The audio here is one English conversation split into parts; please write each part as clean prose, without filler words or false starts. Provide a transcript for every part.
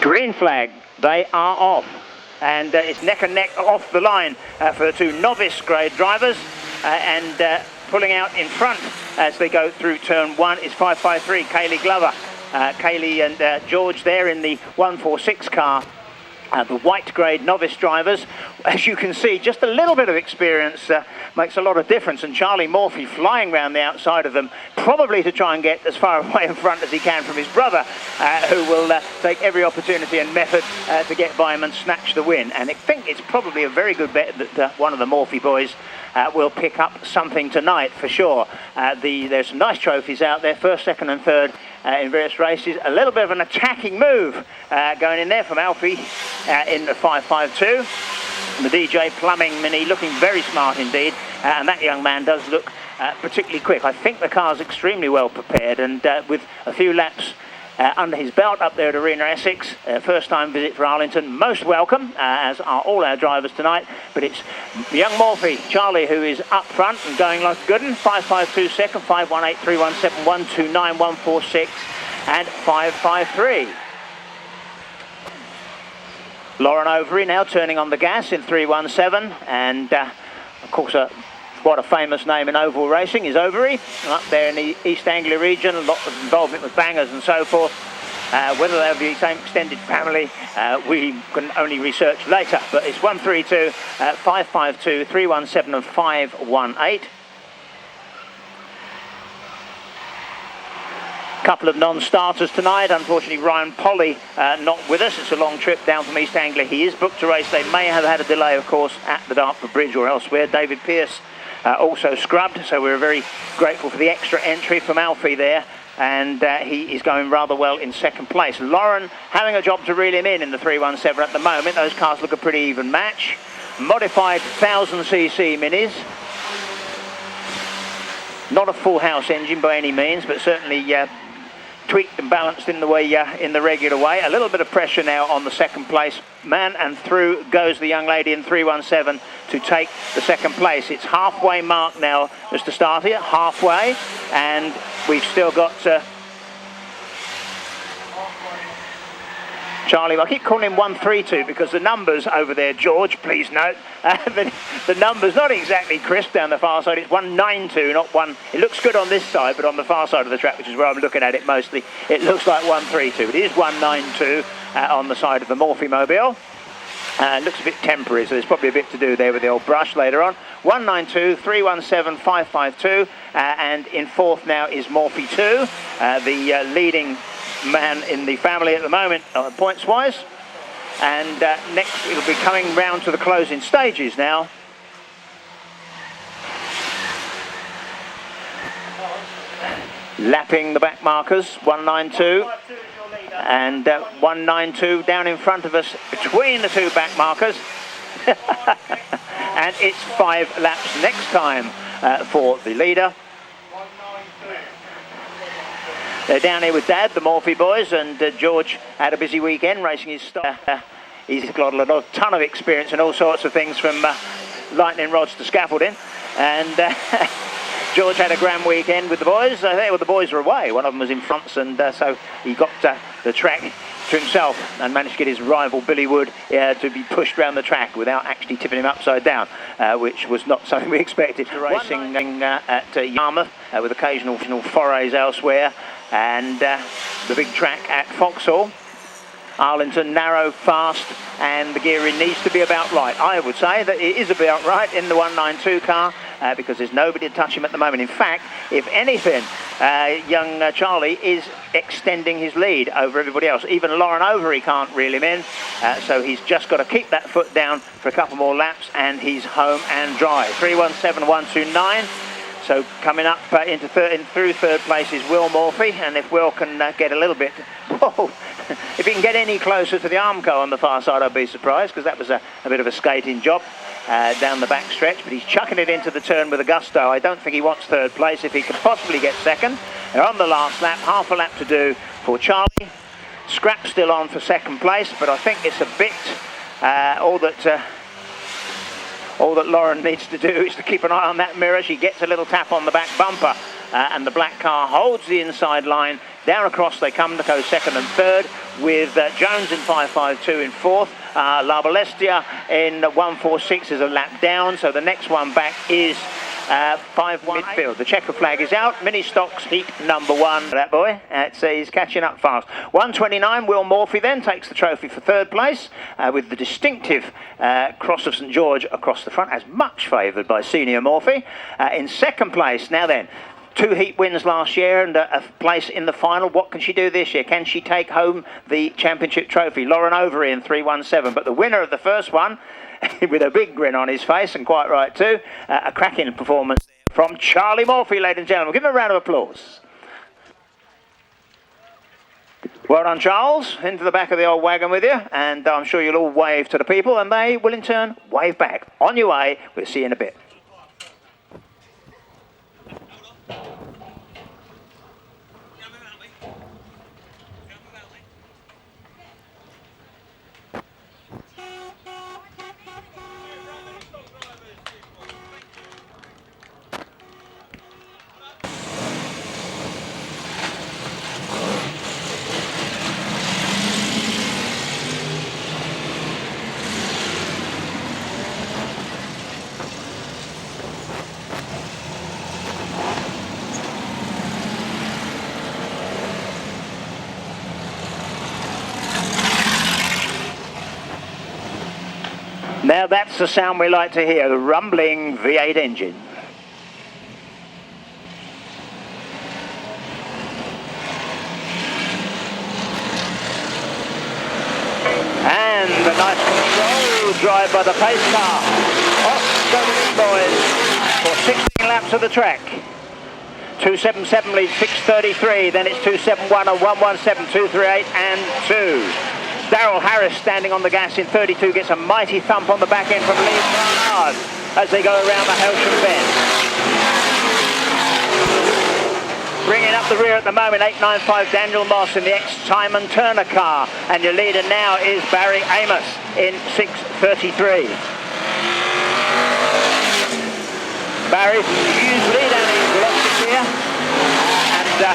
Green flag, they are off. And it's neck and neck off the line for the two novice grade drivers. Pulling out in front as they go through turn one is 553, Kaylee Glover. Kaylee and George there in the 146 car. The white grade novice drivers, as you can see, just a little bit of experience makes a lot of difference, and Charlie Morphy flying around the outside of them, probably to try and get as far away in front as he can from his brother, who will take every opportunity and method to get by him and snatch the win. And I think it's probably a very good bet that one of the Morphy boys will pick up something tonight for sure. There's some nice trophies out there, first, second and third in various races. A little bit of an attacking move going in there from Alfie in the 552. The DJ Plumbing Mini looking very smart indeed, and that young man does look particularly quick. I think the car's extremely well prepared, and with a few laps under his belt up there at Arena Essex. First time visit for Arlington, most welcome, as are all our drivers tonight. But it's young Morphy, Charlie, who is up front and going like a good one. 552 second, 518, 317, 129, 146 and 553. Lauren Overy now turning on the gas in 317, and of course what a famous name in oval racing is Overy, up there in the East Anglia region, a lot of involvement with bangers and so forth. Whether they'll be the same extended family, we can only research later, but it's 132, 552, 317 and 518. Couple of non-starters tonight. Unfortunately, Ryan Polly not with us. It's a long trip down from East Anglia. He is booked to race. They may have had a delay, of course, at the Dartford Bridge or elsewhere. David Pearce also scrubbed, so we're very grateful for the extra entry from Alfie there, and he is going rather well in second place. Lauren having a job to reel him in the 317 at the moment. Those cars look a pretty even match. Modified 1000cc minis. Not a full house engine by any means, but certainly tweaked and balanced in the way in the regular way. A little bit of pressure now on the second place man, and through goes the young lady in 317 to take the second place. It's halfway mark now just to start here, halfway, and we've still got Charlie. I keep calling him 132 because the numbers over there, George, please note, the numbers not exactly crisp down the far side. It's 192, not one. It looks good on this side, but on the far side of the track, which is where I'm looking at it mostly, it looks like 132. It is 192 on the side of the Morphy Mobile. It looks a bit temporary, so there's probably a bit to do there with the old brush later on. 192, 317, 552, and in fourth now is Morphy 2, the leading man in the family at the moment, points wise. And next it'll be coming round to the closing stages now. Lapping the back markers, 192 and 192 down in front of us between the two back markers. And it's 5 laps next time for the leader. They're down here with Dad, the Morphy boys, and George had a busy weekend racing his stock. He's got a ton of experience and all sorts of things, from lightning rods to scaffolding. And George had a grand weekend with the boys. I think the boys were away. One of them was in France, and so he got the track to himself and managed to get his rival Billy Wood to be pushed around the track without actually tipping him upside down, which was not something we expected. Racing at Yarmouth with occasional forays elsewhere. And the big track at Foxhall. Arlington, narrow, fast, and the gearing needs to be about right. I would say that it is about right in the 192 car, because there's nobody to touch him at the moment. In fact, if anything, young Charlie is extending his lead over everybody else. Even Lauren Overy can't reel him in, so he's just got to keep that foot down for a couple more laps, and he's home and dry. 317, 129. So coming up through third place is Will Morphy, and if Will can get a little bit, whoa, if he can get any closer to the Armco on the far side, I'd be surprised, because that was a bit of a skating job down the back stretch. But he's chucking it into the turn with a gusto. I don't think he wants third place if he could possibly get second. They're on the last lap, half a lap to do for Charlie. Scrap still on for second place, but I think it's a bit all that Lauren needs to do is to keep an eye on that mirror. She gets a little tap on the back bumper, and the black car holds the inside line Down across they come to go second and third, with Jones in 5.52 in fourth. La Balestia in 1.46 is a lap down, so the next one back is 5-1 midfield. The checker flag is out. Ministox heat number 1. That boy, he's catching up fast. 1:29. Will Morphy then takes the trophy for third place with the distinctive cross of St George across the front, as much favoured by senior Morphy. In second place, now then, 2 heat wins last year and a place in the final. What can she do this year? Can she take home the championship trophy? Lauren Overy in 3.17. But the winner of the first one, with a big grin on his face, and quite right too, a cracking performance from Charlie Morphy, ladies and gentlemen. Give him a round of applause. Well done, Charles. Into the back of the old wagon with you, and I'm sure you'll all wave to the people, and they will in turn wave back. On your way. We'll see you in a bit. Now that's the sound we like to hear, the rumbling V8 engine. And a nice control drive by the pace car. Off go the lead boys for 16 laps of the track. 2.77 leads 6.33, then it's 2.71 and 1.17, 2.38 and 2. Daryl Harris standing on the gas in 32 gets a mighty thump on the back end from Lee Barnard as they go around the Helsham bend. Bringing up the rear at the moment, 8.95 Daniel Moss in the ex-Simon Turner car, and your leader now is Barry Amos in 6.33. Barry, huge lead and he's lost it here, and the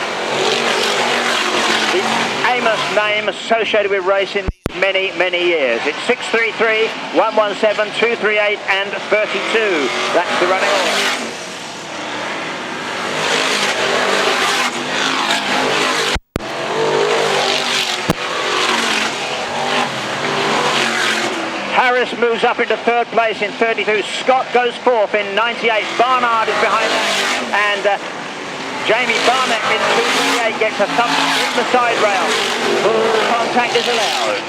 Amos name associated with racing many years. It's 6.33, 1.17, 2.38 and 32. That's the running order. Harris moves up into third place in 32. Scott goes fourth in 98. Barnard is behind that, and Jamie Barnett in 2.38 gets a thump in the side rail. Full contact is allowed.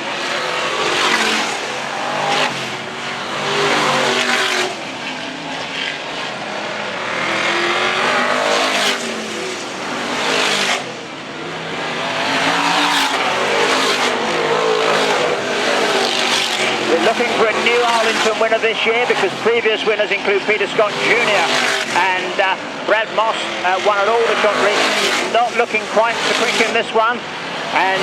We're looking for a new Arlington winner this year, because previous winners include Peter Scott Jr. and Brad Moss won at Aldershot recently. He's not looking quite so quick in this one, and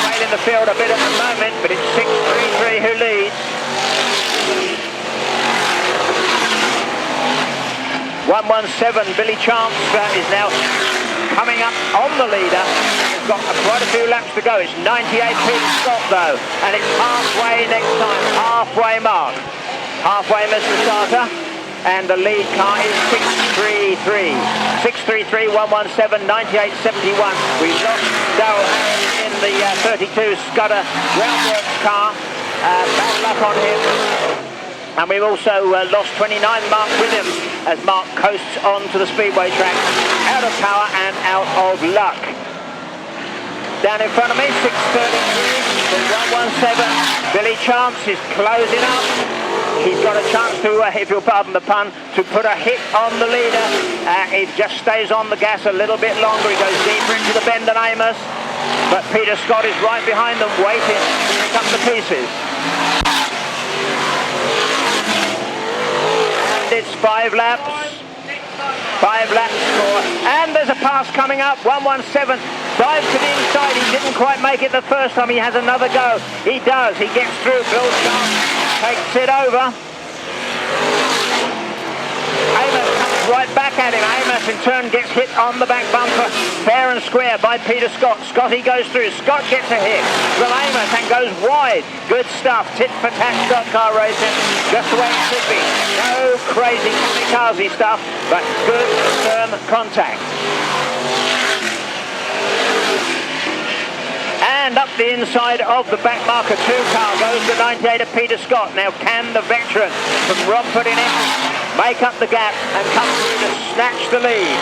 trailing the field a bit at the moment, but it's 6.33 who leads. 1.17 Billy Chance is now coming up on the leader. He's got quite a few laps to go. It's 98 Peter Scott though, and it's halfway next time, halfway mark. Halfway, Mr. Starter, and the lead car is 6.33. 6.33, 1.17, 98.71. We lost Darryl Harris in the 32 Scudder Groundworks car. Bad luck on him. And we've also lost 29 Mark Williams as Mark coasts onto the speedway track, out of power and out of luck. Down in front of me, 6.33 from 1.17. Billy Chance is closing up. He's got a chance to, if you'll pardon the pun, to put a hit on the leader. He just stays on the gas a little bit longer. He goes deeper into the bend than Amos. But Peter Scott is right behind them, waiting to pick up the pieces. And it's 5 laps. 5 laps more. And there's a pass coming up. 1.17. Dives to the inside. He didn't quite make it the first time. He has another go. He does. He gets through. Bill Sharp takes it over. Amos comes right back at him. Amos in turn gets hit on the back bumper, fair and square by Peter Scott. Scotty goes through. Scott gets a hit from Amos and goes wide. Good stuff. Tit for tat stock car racing, just the way it should be. No crazy kamikaze stuff, but good firm contact. And up the inside of the back marker 2 car goes the 98 of Peter Scott. Now can the veteran from Romford in Essex make up the gap and come through to snatch the lead?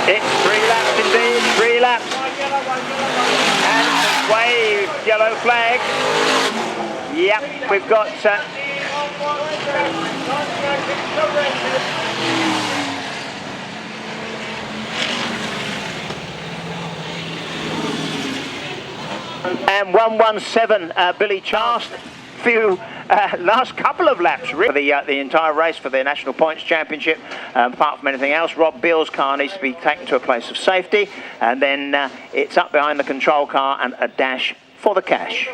It's 3 laps indeed, 3 laps. And wave yellow flag. Yep, we've got... and 117 Billy Charles. Few last couple of laps for the entire race for the National Points Championship. Apart from anything else, Rob Beale's car needs to be taken to a place of safety, and then it's up behind the control car and a dash for the cash.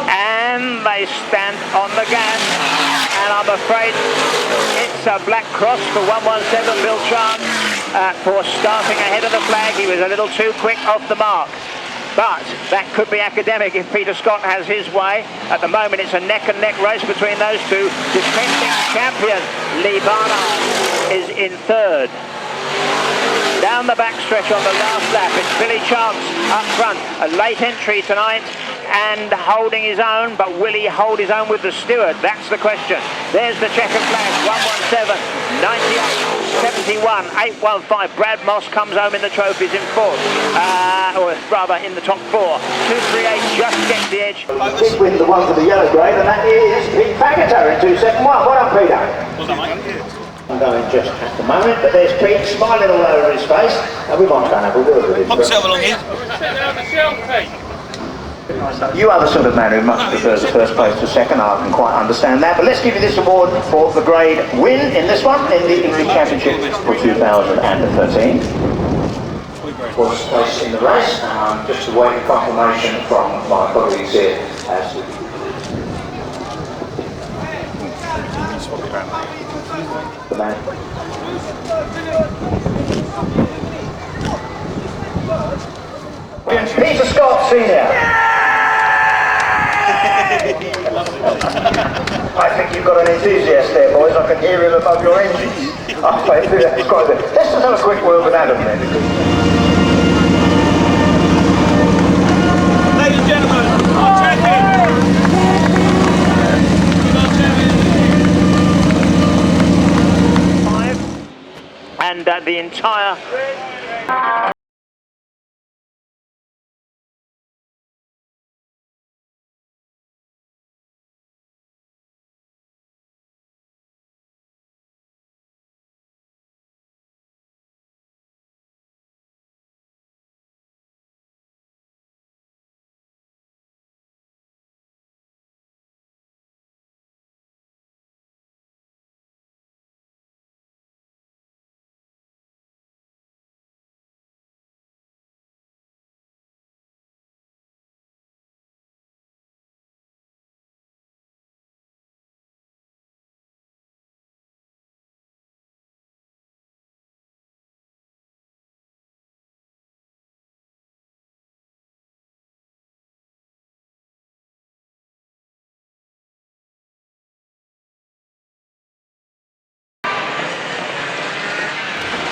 And they stand on the gas, and I'm afraid it's a black cross for 117 Bill Chance for starting ahead of the flag. He was a little too quick off the mark, but that could be academic if Peter Scott has his way. At the moment it's a neck and neck race between those two. Defending champion Lee Barnard is in third. Down the backstretch on the last lap, it's Billy Chance up front. A late entry tonight and holding his own, but will he hold his own with the steward? That's the question. There's the checkered flag, 117, 98, 71, 815. Brad Moss comes home in the trophies in fourth, or rather in the top 4. 238 just gets the edge. Big win, the one for the yellow grade, and that is Pete Faggoter in 271. Well done, Peter. Well done, mate. I'm going just at the moment, but there's Pete smiling all over his face, and we might go and have a word with him. Pop yourself along here. You are the sort of man who much prefers the first place to second. I can quite understand that, but let's give you this award for the grade win in this one, in the English Championship for 2013. Was place in the race, and I'm just awaiting confirmation from my colleagues here as to the man. Peter Scott, Senior. I think you've got an enthusiast there, boys. I can hear him above your engines. I think that's quite good. Let's just have a quick word with Adam then. Ladies and gentlemen, our champion. And the entire...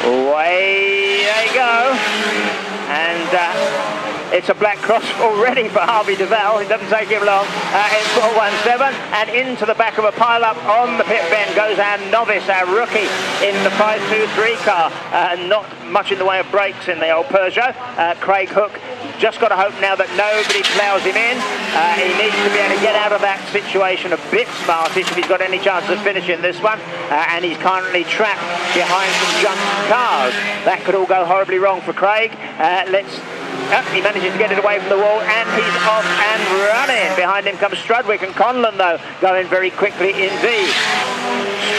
Away they go, and it's a black cross already for Harvey Duval. It doesn't take him long. In 417, and into the back of a pile-up on the pit bend goes our novice, our rookie, in the 523 car. Not much in the way of brakes in the old Peugeot. Craig Hook just got to hope now that nobody ploughs him in. He needs to be able to get out of that situation a bit smartish if he's got any chance of finishing this one. And he's currently trapped behind some junk cars. That could all go horribly wrong for Craig. He manages to get it away from the wall, and he's off and running. Behind him comes Strudwick, and Conlon, though, going very quickly indeed.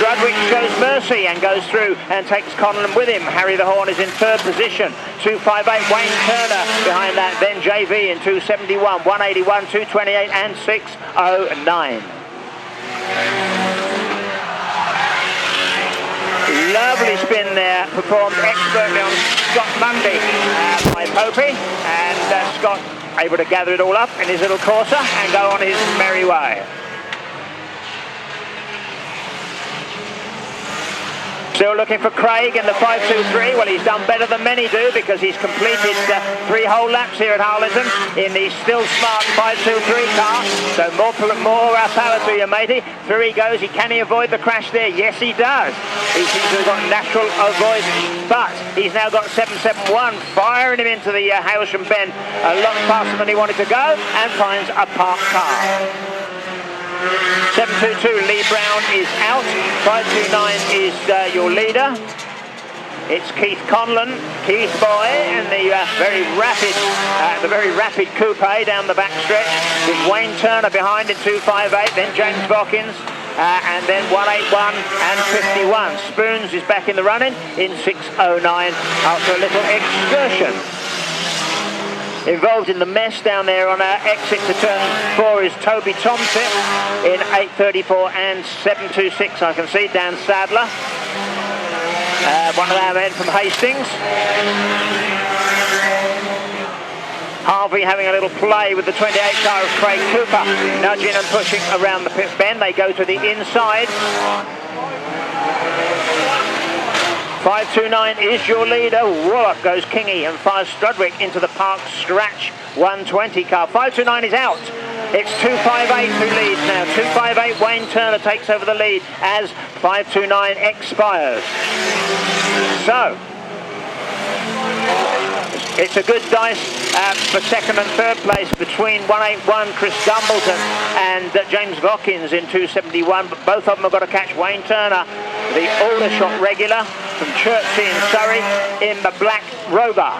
Strudwick shows mercy and goes through and takes Conlon with him. Harry the Horn is in third position. 258, Wayne Turner behind that. Then JV in 271, 181, 228 and 609. Lovely spin there, performed expertly on Scott Mundy by Popey, and Scott able to gather it all up in his little Corsa and go on his merry way. Still looking for Craig in the 5.23. Well, he's done better than many do because he's completed 3 whole laps here at Arlington in the still smart 5.23 car. So more power to you, matey. Through he goes. Can he avoid the crash there? Yes, he does. He seems to have got natural avoidance, but he's now got 771 firing him into the Hailsham bend a lot faster than he wanted to go, and finds a parked car. 722, Lee Brown is out. 529 is your leader. It's Keith Conlon, Keith boy, and the very rapid coupe down the backstretch with Wayne Turner behind in 258. Then James Bockins, and then 181 and 51. Spoons is back in the running in 609 after a little excursion. Involved in the mess down there on our exit to turn 4 is Toby Thompson in 834 and 726. I can see Dan Sadler, one of our men from Hastings. Harvey having a little play with the 28 car of Craig Cooper, nudging and pushing around the pit bend. They go to the inside. 529 is your leader. Wallop goes Kingy and fires Strudwick into the park scratch 120 car. 529 is out. It's 258 who leads now. 258 Wayne Turner takes over the lead as 529 expires. So it's a good dice for second and third place between 181 Chris Dumbleton and James Bockins in 271, but both of them have got to catch Wayne Turner, the Aldershot regular from Chertsey in Surrey, in the black Rover.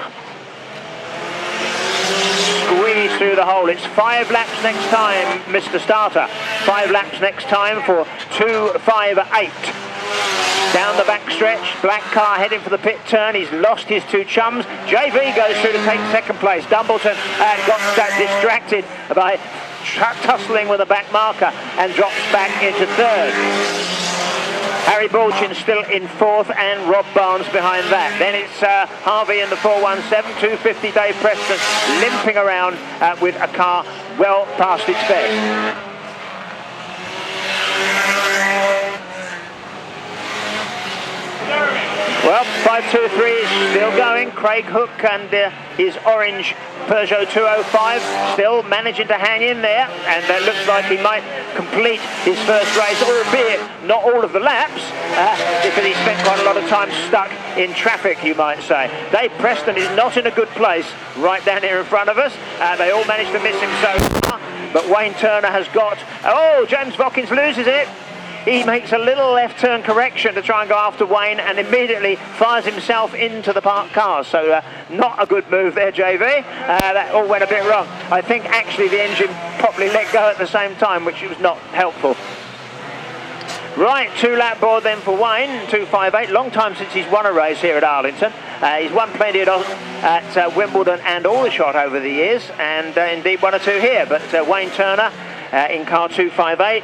Squeeze through the hole. It's 5 laps next time, Mr. Starter. 5 laps next time for 258. Down the back stretch, black car heading for the pit turn. He's lost his 2 chums. JV goes through to take second place. Dumbleton got distracted by tussling with a back marker and drops back into third. Harry Balchin still in 4th and Rob Barnes behind that. Then it's Harvey in the 417, 250 Dave Preston limping around with a car well past its best. Well, 523 is still going. Craig Hook and his orange Peugeot 205 still managing to hang in there, and it looks like he might complete his first race, albeit not all of the laps, because he spent quite a lot of time stuck in traffic, you might say. Dave Preston is not in a good place right down here in front of us. They all managed to miss him so far, but Wayne Turner has got... Oh, James Bockins loses it. He makes a little left turn correction to try and go after Wayne and immediately fires himself into the parked cars. So not a good move there, JV. That all went a bit wrong. I think actually the engine properly let go at the same time, which was not helpful. Right, 2-lap board then for Wayne, 258. Long time since he's won a race here at Arlington. He's won plenty at Wimbledon and Aldershot over the years, and indeed 1 or 2 here. But Wayne Turner in car 258.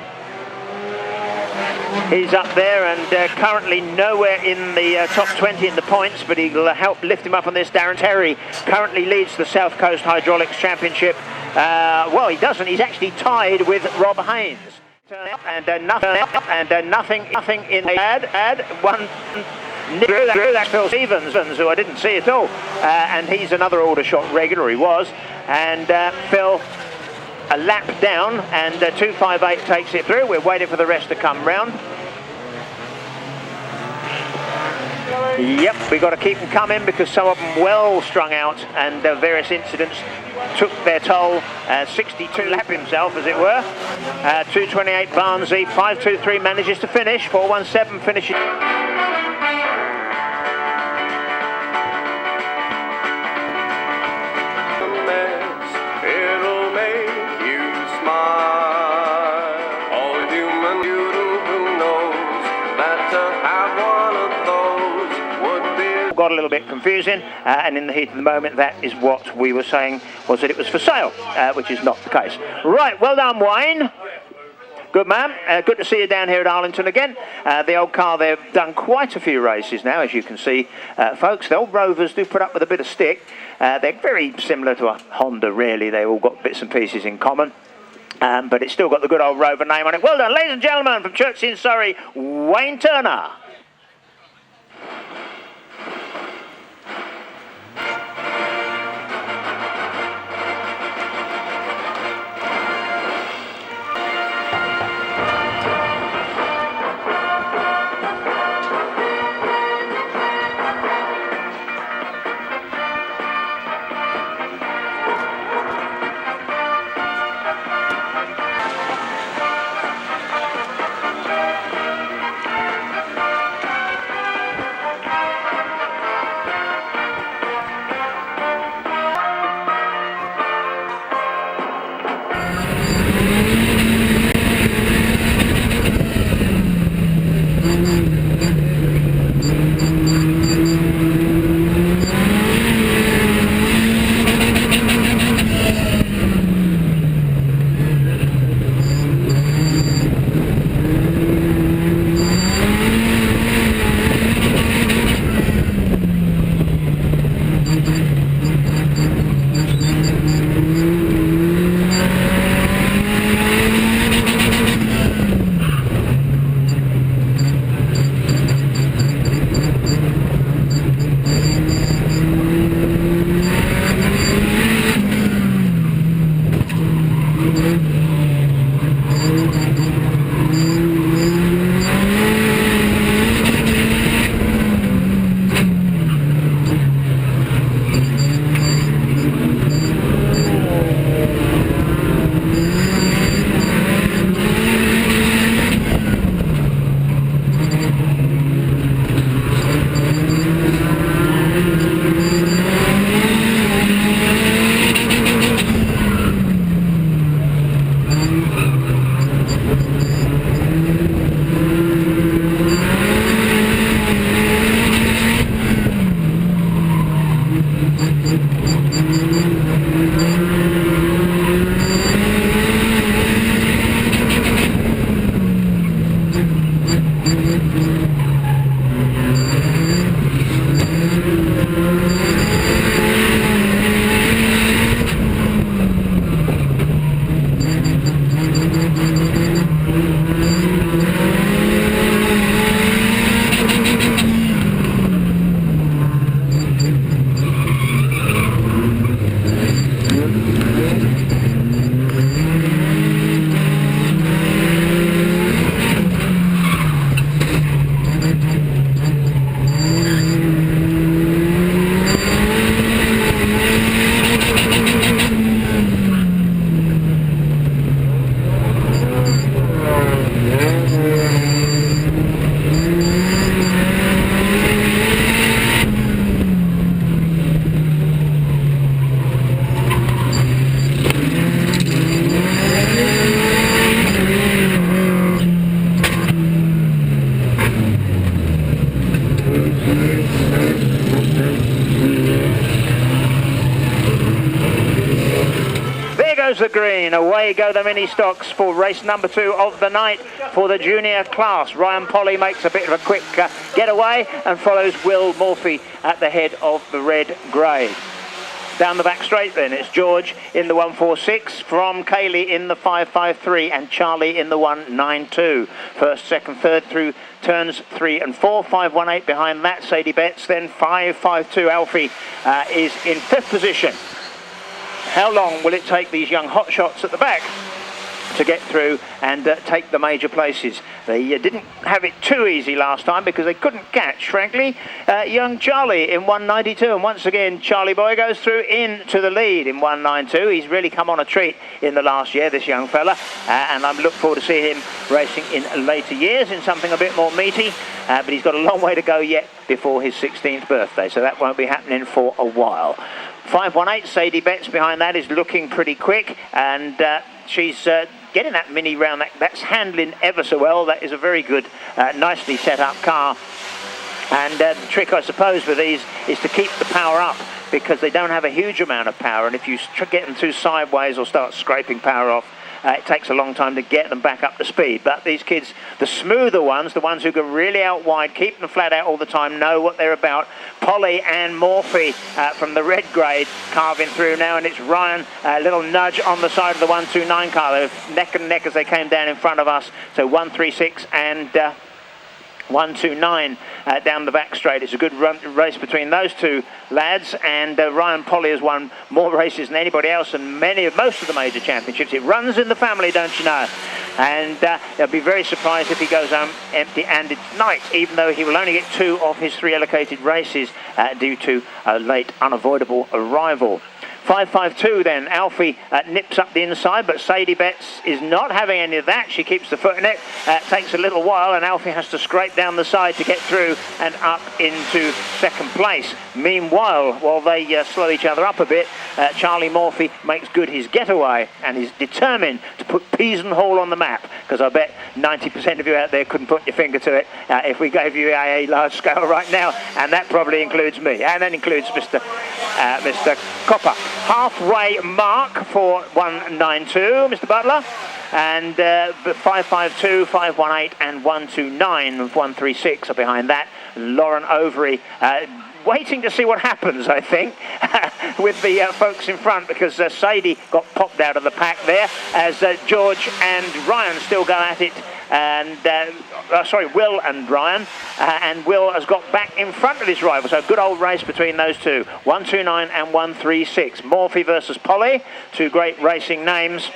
He's up there and currently nowhere in the top 20 in the points, but he'll help lift him up on this. Darren Terry currently leads the South Coast Hydraulics Championship. Well, he doesn't. He's actually tied with Rob Haynes. And nothing in the ad. One through that Phil Stevens, who I didn't see at all. And he's another Aldershot regular, he was. And Phil... a lap down, and 258 takes it through. We're waiting for the rest to come round. Yep, we've got to keep them coming because some of them well strung out, and various incidents took their toll. 62 lap himself, as it were. 2:28 Barnsley, 5:23 manages to finish. 4:17 finishes. It'll make you smile. All human beauty who knows that to have one of those would be. Got a little bit confusing, and in the heat of the moment, that is what we were saying, was that it was for sale, which is not the case. Right, well done, Wayne. Good man. Good to see you down here at Arlington again. The old car, they've done quite a few races now, as you can see, folks. The old Rovers do put up with a bit of stick. They're very similar to a Honda, really. They've all got bits and pieces in common. But it's still got the good old Rover name on it. Well done, ladies and gentlemen, from Chertsey in Surrey, Wayne Turner. The green. Away go the Ministox for race number 2 of the night for the junior class. Ryan Polly makes a bit of a quick getaway and follows Will Morphy at the head of the red-grey. Down the back straight then, it's George in the 146, from Kaylee in the 553 and Charlie in the 192. First, second, third through turns 3 and 4. 518 behind that, Sadie Betts. Then 552 Alfie is in 5th position. How long will it take these young hotshots at the back to get through and take the major places. They didn't have it too easy last time because they couldn't catch, frankly, young Charlie in 192. And once again, Charlie Boy goes through into the lead in 192. He's really come on a treat in the last year, this young fella, and I look forward to seeing him racing in later years in something a bit more meaty, but he's got a long way to go yet before his 16th birthday, so that won't be happening for a while. 518, Sadie Betts behind that is looking pretty quick, and she's getting that mini round. That's handling ever so well. That is a very good, nicely set up car. And the trick, I suppose, with these is to keep the power up, because they don't have a huge amount of power, and if you get them too sideways or start scraping power off, it takes a long time to get them back up to speed. But these kids, the smoother ones, the ones who go really out wide, keep them flat out all the time, know what they're about. Polly and Morphy from the red grade carving through now, and it's Ryan, a little nudge on the side of the 129 car. They're neck and neck as they came down in front of us. So 136 and 129 down the back straight. It's a good race between those two lads, and Ryan Polly has won more races than anybody else and most of the major championships. It runs in the family, don't you know? And they'll be very surprised if he goes home empty-handed tonight, even though he will only get 2 of his 3 allocated races due to a late unavoidable arrival. 552 then, Alfie nips up the inside, but Sadie Betts is not having any of that. She keeps the foot in it. Takes a little while, and Alfie has to scrape down the side to get through and up into second place. Meanwhile, while they slow each other up a bit, Charlie Morphy makes good his getaway, and is determined to put Peason Hall on the map, because I bet 90% of you out there couldn't put your finger to it if we gave you a large scale right now, and that probably includes me, and that includes Mr. Copper. Halfway mark for 192, Mr. Butler, and 552, 518 and 129 of 136 are behind that. Lauren Overy waiting to see what happens, I think, with the folks in front, because Sadie got popped out of the pack there as George and Ryan still go at it, and Will and Ryan, and Will has got back in front of his rival, so a good old race between those two. 129 and 136. Morphy versus Polly, 2 great racing names,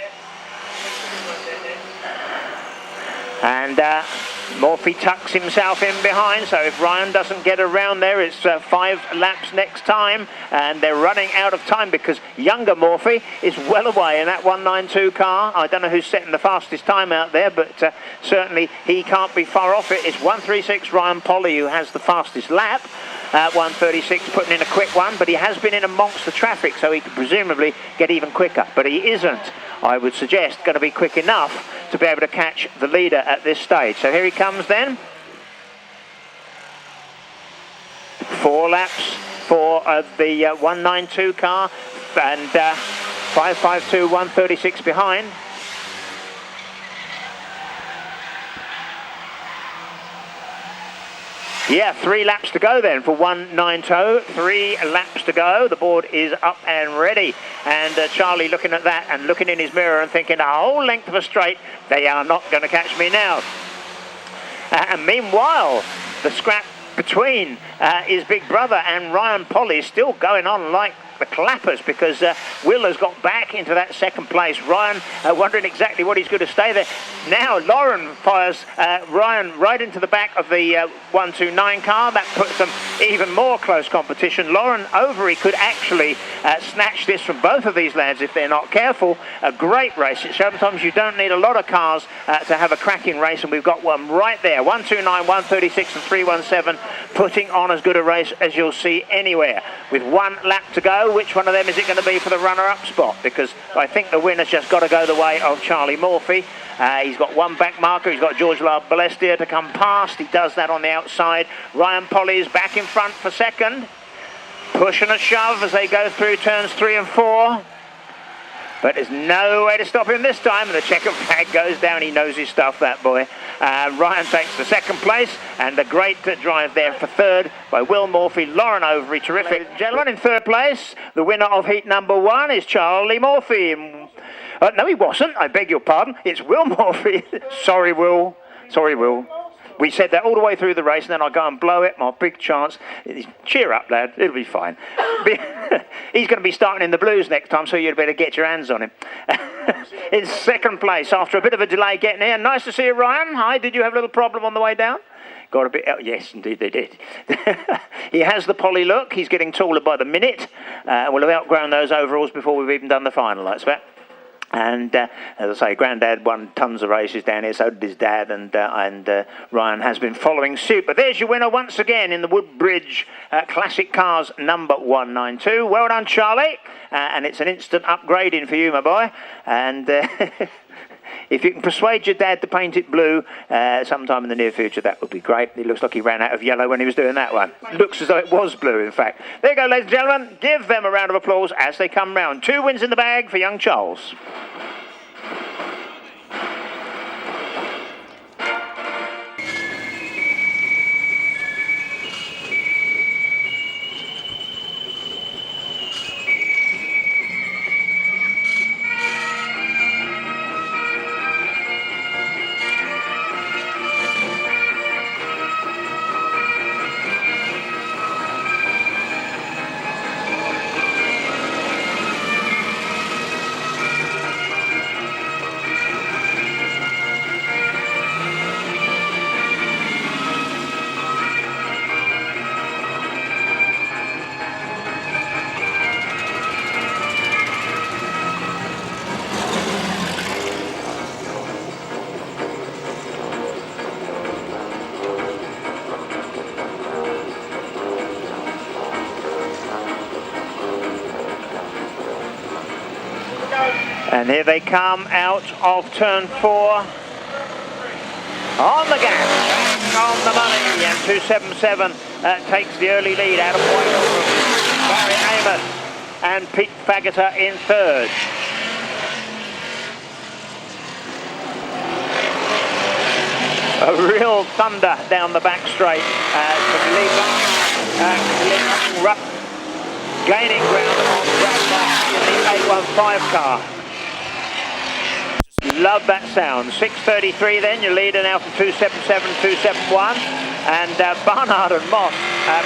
and Morphy tucks himself in behind, so if Ryan doesn't get around there, it's 5 laps next time, and they're running out of time because younger Morphy is well away in that 192 car. I don't know who's setting the fastest time out there, but certainly he can't be far off it. It's 136 Ryan Polly who has the fastest lap. 136 putting in a quick one, but he has been in amongst the traffic, so he could presumably get even quicker, but he isn't, I would suggest, going to be quick enough to be able to catch the leader at this stage. So here he comes then. 4 laps for the 192 car, and 552, 136 behind. Yeah, 3 laps to go then for 192. 3 laps to go. The board is up and ready. And Charlie looking at that and looking in his mirror and thinking, a whole length of a straight, they are not going to catch me now. And meanwhile, the scrap between his big brother and Ryan Polly is still going on like the clappers, because Will has got back into that second place. Ryan wondering exactly what he's going to stay there. Now Lauren fires Ryan right into the back of the 129 car. That puts them even more close competition. Lauren Overy could actually snatch this from both of these lads if they're not careful. A great race. Sometimes you don't need a lot of cars to have a cracking race, and we've got one right there. 129, 136 and 317 putting on as good a race as you'll see anywhere. With 1 lap to go, which one of them is it going to be for the runner-up spot? Because I think the winner's just got to go the way of Charlie Morphy. He's got 1 back marker. He's got George Balestier to come past. He does that on the outside. Ryan Polly is back in front for second. Push and a shove as they go through turns 3 and 4. But there's no way to stop him this time. And the checkered flag goes down. He knows his stuff, that boy. Ryan takes the second place. And a great drive there for third by Will Morphy. Lauren Overy, terrific. Ladies and gentlemen, in third place, the winner of heat number 1 is Charlie Morphy. No, he wasn't. I beg your pardon. It's Will Morphy. Sorry, Will. Sorry, Will. We said that all the way through the race, and then I go and blow it. My big chance. Cheer up, lad. It'll be fine. He's going to be starting in the blues next time, so you'd better get your hands on him. in second place after a bit of a delay getting here. Nice to see you, Ryan. Hi, did you have a little problem on the way down? Got a bit... Oh, yes, indeed they did. He has the poly look. He's getting taller by the minute. We'll have outgrown those overalls before we've even done the final, I expect. And as I say, Grandad won tons of races down here, so did his dad, and Ryan has been following suit. But there's your winner once again in the Woodbridge Classic Cars number 192. Well done, Charlie. And it's an instant upgrading for you, my boy. And if you can persuade your dad to paint it blue sometime in the near future, that would be great. It looks like he ran out of yellow when he was doing that one. Looks as though it was blue, in fact. There you go, ladies and gentlemen. Give them a round of applause as they come round. 2 wins in the bag for young Charles. And here they come out of turn 4. On the gas, on the money, and 277 takes the early lead out of White over Barry Amos and Pete Fageter in third. A real thunder down the back straight. Gaining ground on Brad Moss in the 815 car. Love that sound. 6:33 then, you're leading now from 277, 271. And Barnard and Moss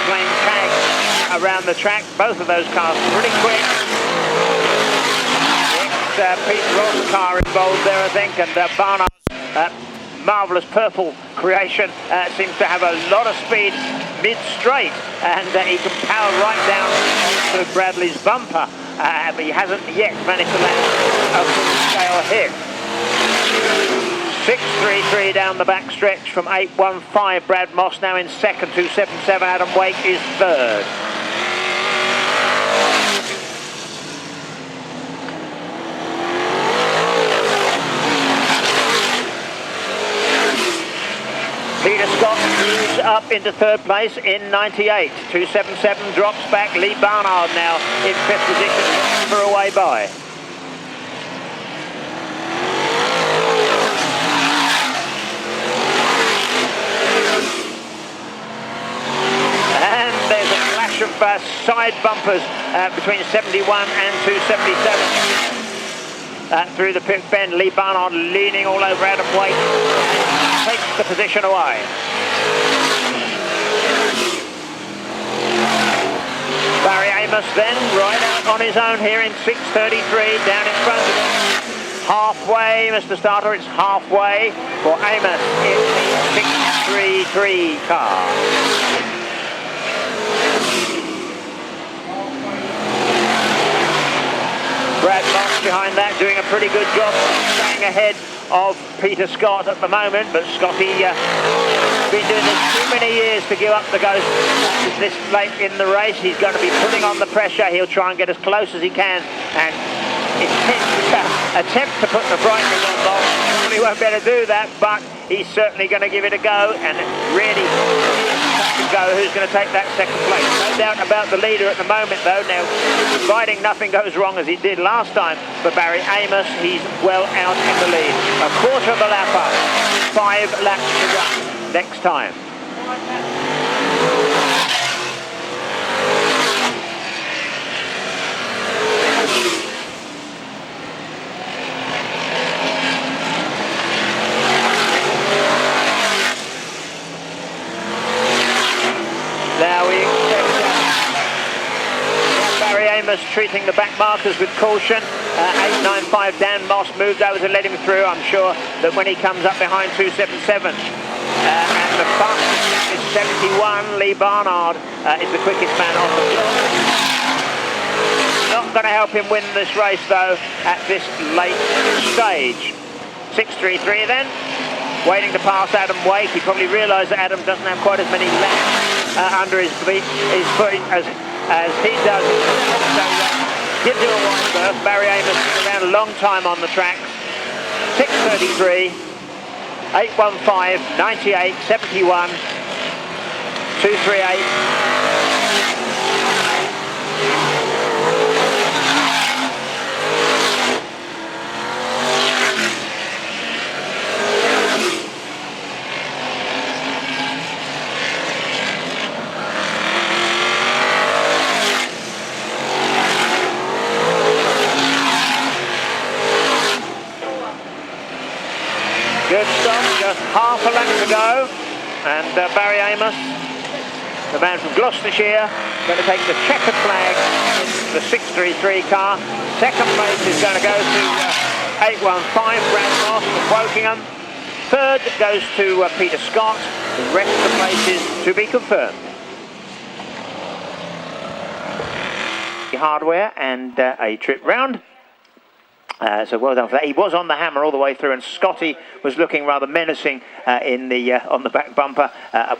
playing tag around the track. Both of those cars pretty quick. Pete Ross car involved there, I think, and Barnard's marvellous purple creation seems to have a lot of speed mid-straight, and he can power right down to Bradley's bumper, but he hasn't yet managed to land a full-scale hit. 6:33 down the back stretch from 815. Brad Moss now in second. 277. Adam Wake is third. Peter Scott moves up into third place in 98. 277 drops back. Lee Barnard now in fifth position for away by. And there's a clash of side bumpers between 71 and 277. Through the pit bend, Lee Barnard leaning all over Adam Wake. Takes the position away. Barry Amos then right out on his own here in 6:33 down in front of him. Halfway, Mr. Starter, it's halfway for Amos in the 633 car. Brad Moss behind that, doing a pretty good job staying ahead of Peter Scott at the moment, but Scotty been doing this too many years to give up the ghost this late in the race. He's going to be putting on the pressure. He'll try and get as close as he can and attempt to put the brightness on Bob. Probably won't be able to do that, but he's certainly going to give it a go, and really go who's going to take that second place. No doubt about the leader at the moment though. Now, providing nothing goes wrong as it did last time for Barry Amos, he's well out in the lead. A quarter of a lap up, 5 laps to run next time. Now we expect Barry Amos treating the back markers with caution. 895 Dan Moss moved over to let him through. I'm sure that when he comes up behind 277, and the fastest is 71. Lee Barnard is the quickest man on the floor. Not going to help him win this race though at this late stage. 633 then, waiting to pass Adam Wake. He probably realised that Adam doesn't have quite as many laps under his feet as he does. So gives him a wide berth. Barry Amos has been around a long time on the track. 633, 815, 98, 71, 238. Good stop, just half a lap to go, and Barry Amos, the man from Gloucestershire, going to take the checkered flag in the 633 car. Second place is going to go to 815, Brad Moss from Wokingham. Third goes to Peter Scott. The rest of the places to be confirmed. Hardware and a trip round. So well done for that. He was on the hammer all the way through, and Scotty was looking rather menacing in the on the back bumper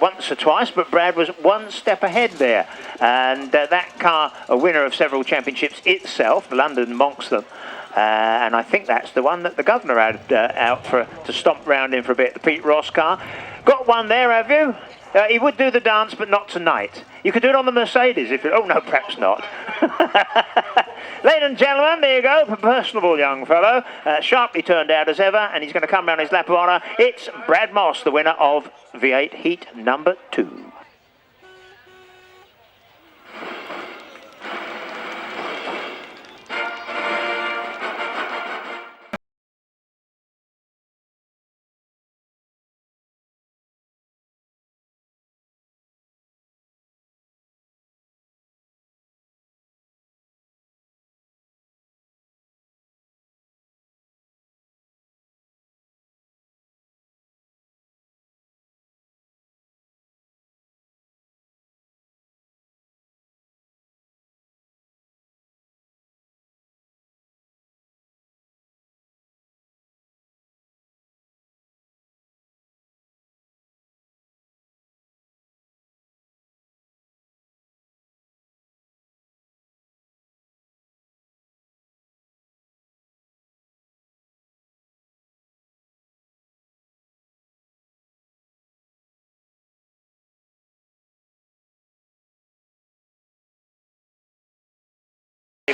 once or twice, but Brad was one step ahead there. And that car, a winner of several championships itself, London monks them. And I think that's the one that the governor had out to stomp round in for a bit, the Pete Ross car. Got one there, have you? He would do the dance, but not tonight. You could do it on the Mercedes if you... Oh, no, perhaps not. Ladies and gentlemen, there you go. A personable young fellow. Sharply turned out as ever, and he's going to come down his lap of honour. It's Brad Moss, the winner of V8 Heat number 2.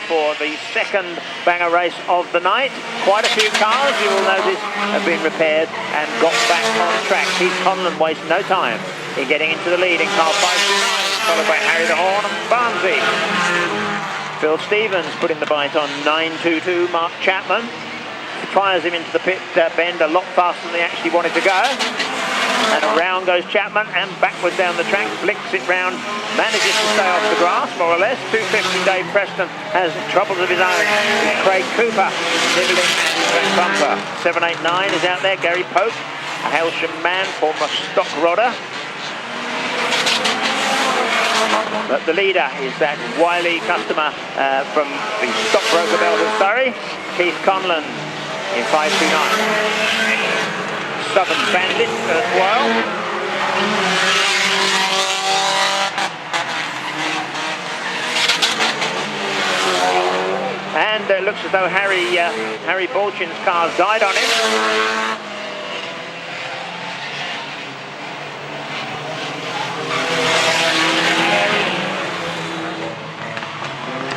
For the second banger race of the night. Quite a few cars, you will notice, have been repaired and got back on track. Keith Conlon wasted no time in getting into the lead in car 529, followed by Harry the Horn and Barnsey. Phil Stevens putting the bite on 922, Mark Chapman. Fires him into the pit bend a lot faster than he actually wanted to go. And around goes Chapman and backwards down the track, flicks it round, manages to stay off the grass, more or less. 250 Dave Preston has troubles of his own with Craig Cooper nibbling at his back bumper. 789 is out there, Gary Pope, a Hailsham man, former stock rodder. But the leader is that wily customer from the stockbroker belt of Surrey, Keith Conlon in 529. Southern Bandit as well. And it looks as though Harry Bolchin's car's died on him.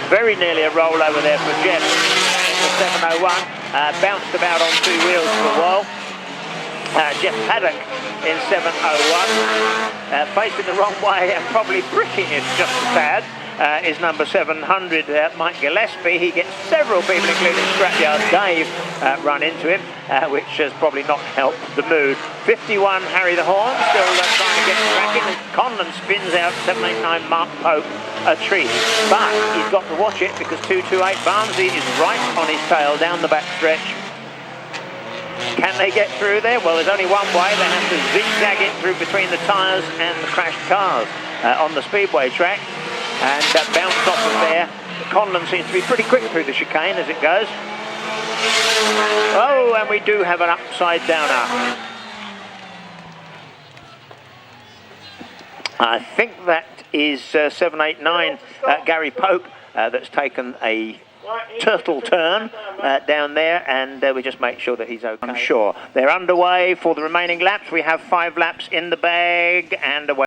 Very nearly a rollover there for Jeff. The 701 bounced about on two wheels for a while. Jeff Paddock in 701, facing the wrong way and probably bricking it just a tad, is number 700, Mike Gillespie. He gets several people, including Scrapyard Dave, run into him, which has probably not helped the mood 51, Harry the Horn, still trying to get cracking. Conlon spins out 789, Mark Pope a treat. But he's got to watch it because 228, Barnsley is right on his tail down the back stretch. Can they get through there? Well, there's only one way. They have to zigzag it through between the tyres and the crashed cars on the speedway track and bounce off of there. Conlon seems to be pretty quick through the chicane as it goes. Oh, and we do have an upside downer. I think that is 789 Gary Pope that's taken a turtle turn down there, and we just make sure that he's okay. I'm sure. They're underway for the remaining laps. We have 5 laps in the bag and away.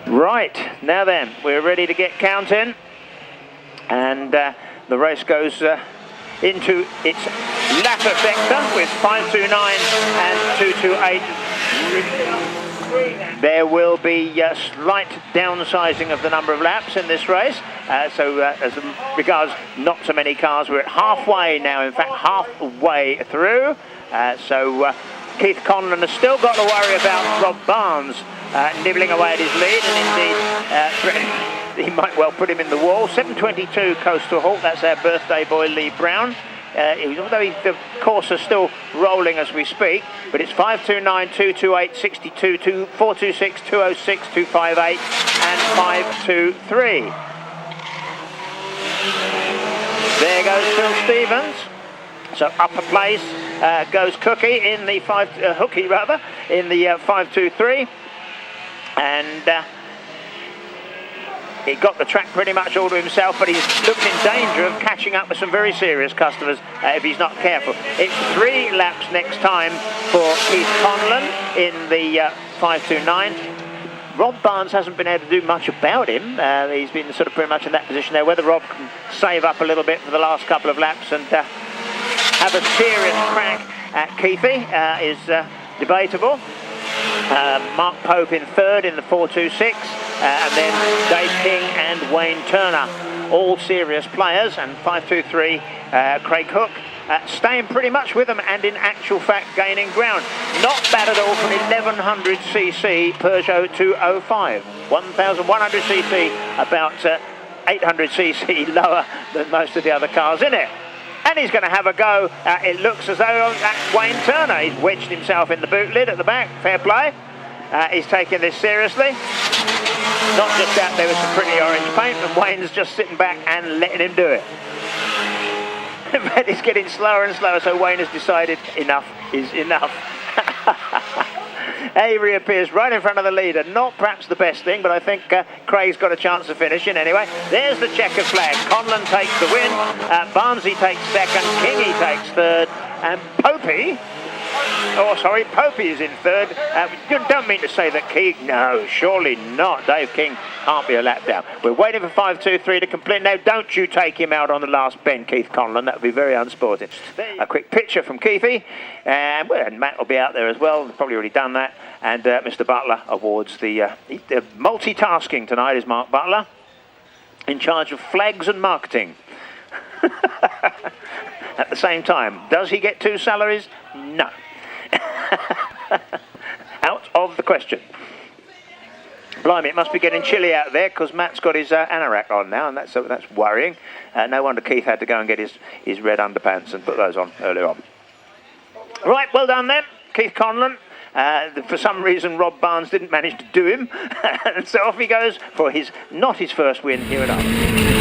Right, now then, we're ready to get counting, and the race goes into its latter sector with 529 and 228. There will be slight downsizing of the number of laps in this race, as regards not so many cars, we're at halfway now, in fact halfway through, so Keith Conlon has still got to worry about Rob Barnes nibbling away at his lead, and indeed he might well put him in the wall. 722 Coastal Halt, that's our birthday boy Lee Brown. Although the course is still rolling as we speak, but it's 529, 228, 62, 426, 206, 258 and 523. There goes Phil Stevens. So upper place goes Cookie in the Hookie rather in the 523, and he got the track pretty much all to himself, but he's looked in danger of catching up with some very serious customers if he's not careful. It's 3 laps next time for Keith Conlon in the 529. Rob Barnes hasn't been able to do much about him. He's been sort of pretty much in that position there. Whether Rob can save up a little bit for the last couple of laps and have a serious crack at Keithy is debatable. Mark Pope in 3rd in the 426, and then Dave King and Wayne Turner, all serious players, and 523 Craig Hook staying pretty much with them, and in actual fact gaining ground. Not bad at all for an 1100cc Peugeot 205. 1100cc, about 800cc lower than most of the other cars in it. And he's going to have a go. It looks as though at Wayne Turner. He's wedged himself in the boot lid at the back. Fair play. He's taking this seriously. Not just that, there was some pretty orange paint, and Wayne's just sitting back and letting him do it. But it's getting slower and slower, so Wayne has decided enough is enough. He reappears right in front of the leader. Not perhaps the best thing, but I think Craig's got a chance of finishing anyway. There's the checkered flag. Conlon takes the win. Barnsley takes 2nd. Kingy takes 3rd. And Popey is in 3rd. You don't mean to say that King... No, surely not. Dave King can't be a lap down. We're waiting for 523 to complete. Now, don't you take him out on the last bend, Keith Conlon. That would be very unsporting. A quick picture from Keithy. And Matt will be out there as well. They've probably already done that. And Mr. Butler awards the multitasking tonight is Mark Butler, in charge of flags and marketing. At the same time, does he get 2 salaries? No. Out of the question. Blimey, it must be getting chilly out there because Matt's got his anorak on now, and that's worrying. No wonder Keith had to go and get his red underpants and put those on earlier on. Right, well done then, Keith Conlon. For some reason, Rob Barnes didn't manage to do him, and so off he goes for not his first win here at Arlington.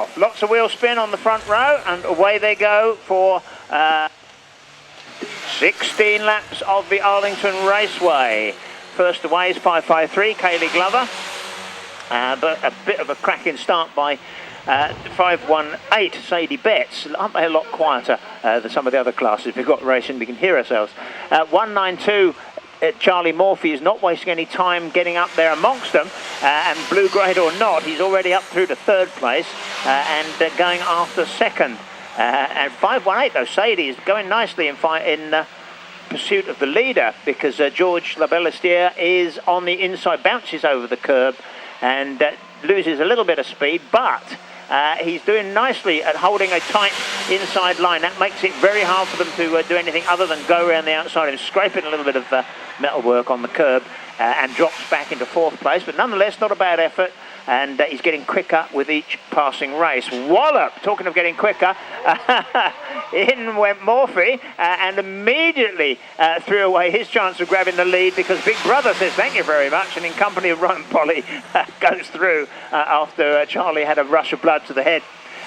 off. Lots of wheel spin on the front row, and away they go for 16 laps of the Arlington Raceway. First away is 553, Kaylee Glover. But a bit of a cracking start by 518, Sadie Betts. Aren't they a lot quieter than some of the other classes? We've got racing, we can hear ourselves. 192, Charlie Morphy is not wasting any time getting up there amongst them. And blue grade or not, he's already up through to third place and going after second. And 518, though, Sadie is going nicely in pursuit of the leader, because George Labellestier is on the inside, bounces over the curb and loses a little bit of speed, but he's doing nicely at holding a tight inside line. That makes it very hard for them to do anything other than go around the outside and scraping a little bit of metalwork on the curb, and drops back into fourth place, but nonetheless not a bad effort. And he's getting quicker with each passing race. Wallop, talking of getting quicker, in went Morphy and immediately threw away his chance of grabbing the lead, because Big Brother says thank you very much, and in company of Ryan Polly goes through after Charlie had a rush of blood to the head.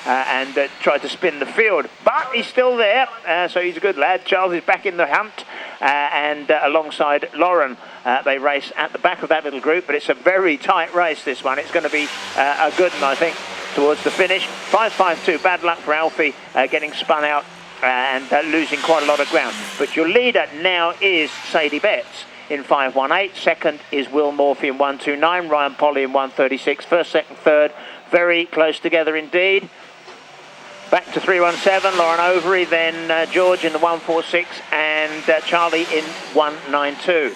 And tried to spin the field, but he's still there, so he's a good lad. Charles is back in the hunt, and alongside Lauren, they race at the back of that little group, but it's a very tight race, this one. It's going to be a good one, I think, towards the finish. 552, bad luck for Alfie, getting spun out and losing quite a lot of ground. But your leader now is Sadie Betts in 518. Second is Will Morphy in 129, Ryan Polly in 136. First, second, third, very close together indeed. Back to 317, Lauren Overy, then George in the 146, and Charlie in 192.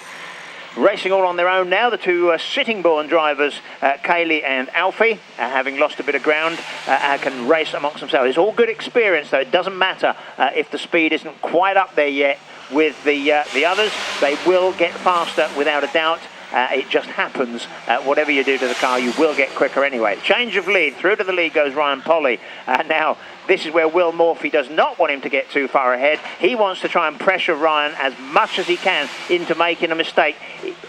Racing all on their own now, the two Sittingbourne drivers, Kaylee and Alfie, having lost a bit of ground, can race amongst themselves. It's all good experience, though. It doesn't matter if the speed isn't quite up there yet with the others. They will get faster without a doubt. It just happens, whatever you do to the car, you will get quicker anyway. Change of lead, through to the lead goes Ryan Polly. Now, this is where Will Morphy does not want him to get too far ahead. He wants to try and pressure Ryan as much as he can into making a mistake.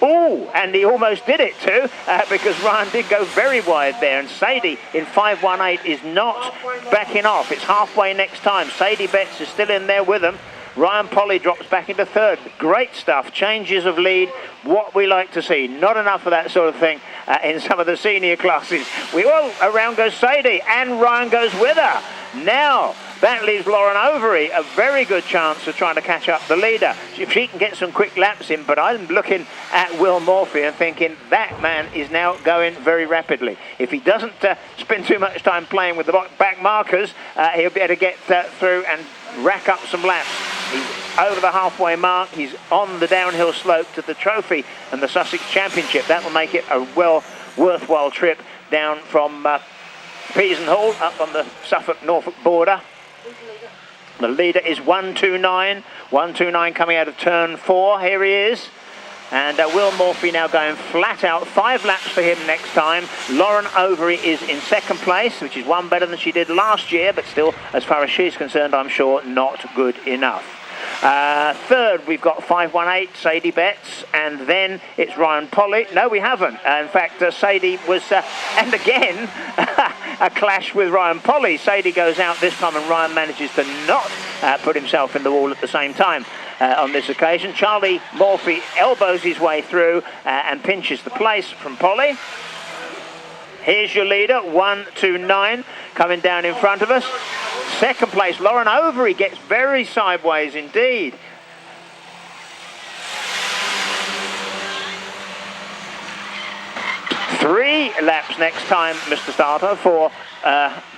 Oh, and he almost did it too, because Ryan did go very wide there. And Sadie in 518 is not backing off. It's halfway next time. Sadie Betts is still in there with them. Ryan Polly drops back into third. Great stuff. Changes of lead. What we like to see. Not enough of that sort of thing in some of the senior classes. Around goes Sadie, and Ryan goes with her. Now, that leaves Lauren Overy a very good chance of trying to catch up the leader. If she can get some quick laps in, but I'm looking at Will Morphy and thinking that man is now going very rapidly. If he doesn't spend too much time playing with the back markers, he'll be able to get through and rack up some laps. He's over the halfway mark. He's on the downhill slope to the trophy and the Sussex Championship. That will make it a worthwhile trip down from Peason Hall up on the Suffolk-Norfolk border. The leader is 129. 129 coming out of turn 4. Here he is. And Will Morphy now going flat out. 5 laps for him next time. Lauren Overy is in second place, which is one better than she did last year, but still, as far as she's concerned, I'm sure not good enough. Third, we've got 518, Sadie Betts, and then it's Ryan Polly. No, we haven't. In fact, Sadie was, and again, a clash with Ryan Polly. Sadie goes out this time, and Ryan manages to not put himself in the wall at the same time. On this occasion, Charlie Morphy elbows his way through and pinches the place from Polly. Here's your leader, 129, coming down in front of us. Second place, Lauren Overy gets very sideways indeed. Three laps next time, Mr. Starter, for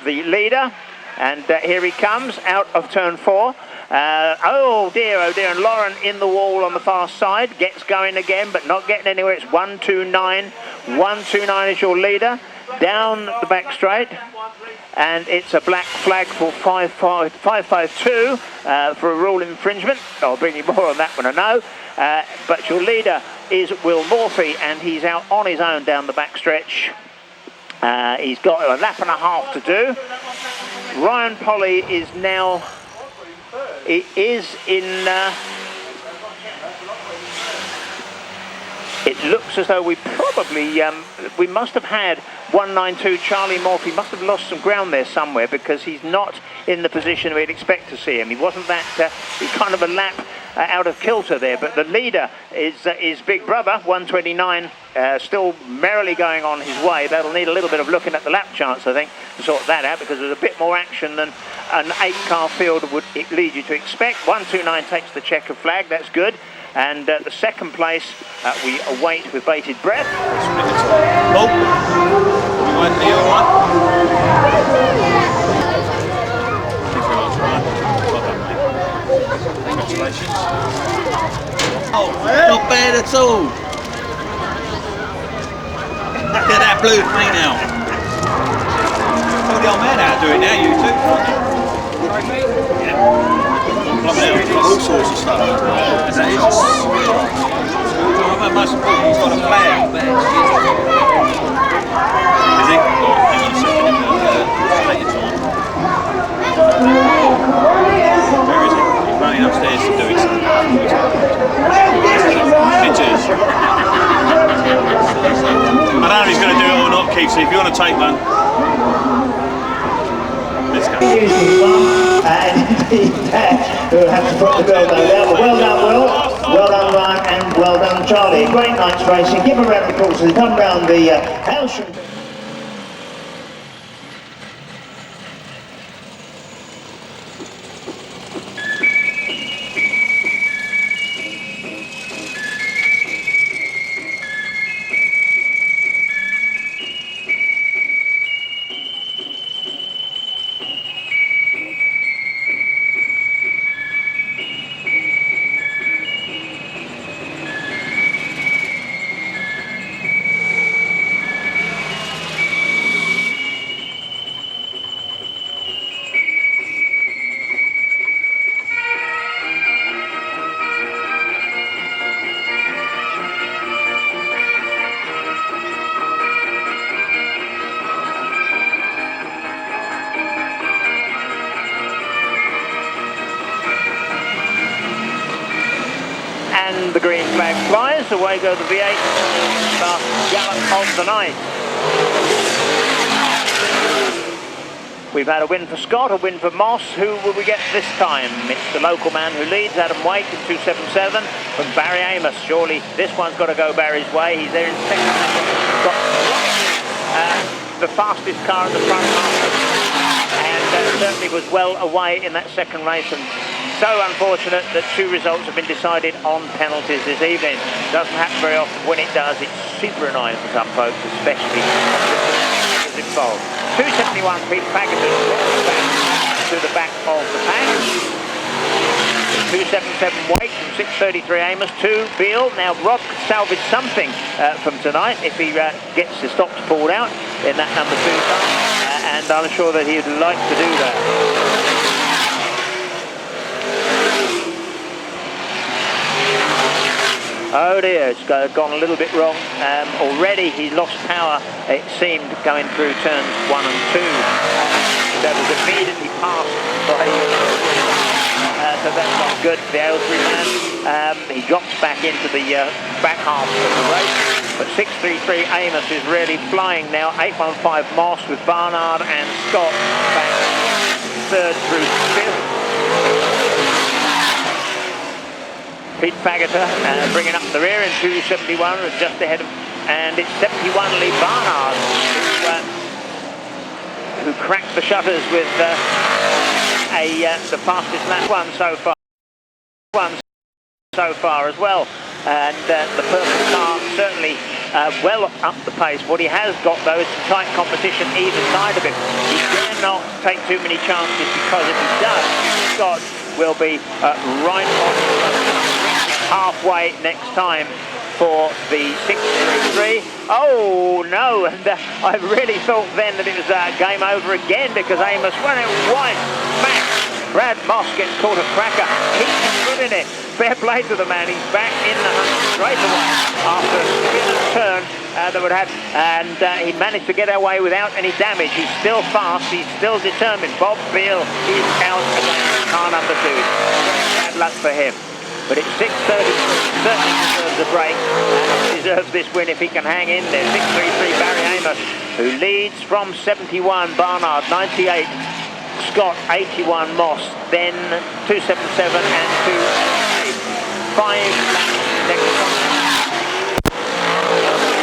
the leader. And here he comes out of turn 4. Oh dear, and Lauren in the wall on the far side, gets going again, but not getting anywhere. It's 129. 129 is your leader. Down the back straight, and it's a black flag for 552 for a rule infringement. I'll bring you more on that one, I know. But your leader is Will Morphy, and he's out on his own down the back stretch. He's got a lap and a half to do. Ryan Polly is now, It looks as though we probably, we must have had 192 Charlie Morphy must have lost some ground there somewhere, because he's not in the position we'd expect to see him. He wasn't that, he's kind of a lap out of kilter there, but the leader is Big Brother, 129, still merrily going on his way. That'll need a little bit of looking at the lap charts, I think, to sort that out, because there's a bit more action than an 8-car field would lead you to expect. 129 takes the checker flag, that's good. And the second place we await with bated breath. Oh, we went the other one. Thank you very much, Ryan. Well done, mate. Congratulations. Oh, not bad at all. Look at that blue thing now. Tell the old man how to do it now, you two, can't you? Yeah. All sorts of stuff. Is that it? Most important, he's got a flag. Is he? Oh, hang on a second. Take your time. Where is he? He's running upstairs to do it. Pictures. I don't know if he's going to do it or not, Keith, so if you want to take one. Let's go. We'll have to put the bill no doubt. But well done, Will. Well done, Ryan, and well done, Charlie. Great night's racing. Give a round of applause as they come round the house. And the green flag flies, away go the V8, last gallop of the night. We've had a win for Scott, a win for Moss. Who will we get this time? It's the local man who leads, Adam Wake in 277 from Barry Amos. Surely this one's got to go Barry's way. He's there in second. Got the fastest car in the front half, and certainly was well away in that second race. And so unfortunate that two results have been decided on penalties this evening. Doesn't happen very often. When it does, it's super annoying for some folks, especially if it's involved. 271 Pete Paggerton back to the back of the pack. 277 Wake from 633 Amos, 2 Beale. Now Rob could salvage something from tonight if he gets the stops pulled out in that number 2 car, and I'm sure that he'd like to do that. Oh dear, it's gone a little bit wrong. Already he lost power, it seemed, going through turns 1 and 2. That was immediately passed by so that's not good for the Aylesbury man. He drops back into the back half of the race. But 633 Amos is really flying now. 815 Moss with Barnard and Scott back 3rd through 5th. Pete Paggerton bringing up the rear in 271, just ahead of, and it's 71 Lee Barnard who cracked the shutters with the fastest lap one so far as well. And the purple car certainly well up the pace. What he has got though is some tight competition either side of him. He dare not take too many chances, because if he does, Scott will be right on halfway next time for the 633. Oh no, and I really thought then that it was game over again, because Amos went out wide smack. Brad Moss gets caught a cracker. He's good in it. Fair play to the man. He's back in the hunt straight away after a spin and turn that would have, and he managed to get away without any damage. He's still fast. He's still determined. Bob Beale is out against car number 2. Bad luck for him. but it's 6:30. Certainly deserves a break and deserves this win if he can hang in there. 6:33 Barry Amos, who leads from 71, Barnard 98, Scott 81, Moss, then 277 and 285 next.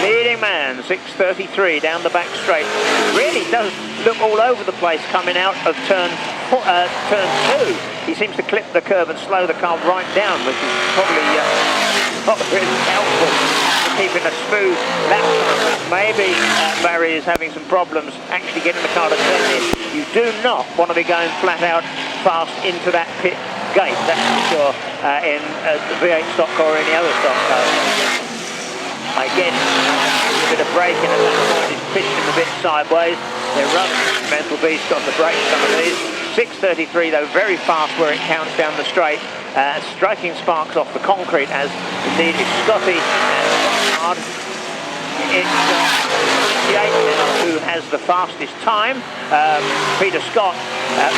Leading man, 6:33 down the back straight. Really does look all over the place coming out of turn 2. He seems to clip the curve and slow the car right down, which is probably not really helpful for keeping a smooth lap time. Maybe Barry is having some problems actually getting the car to turn in. You do not want to be going flat out fast into that pit gate, that's for sure, in the V8 stock car or any other stock car. Again, a bit of braking at that point, he's pitched him a bit sideways. They're rather mental beast on the brakes, some of these. 6:33 though, very fast where it counts down the straight. Striking sparks off the concrete as indeed is Scotty and Barnard. It's 58 who has the fastest time. Peter Scott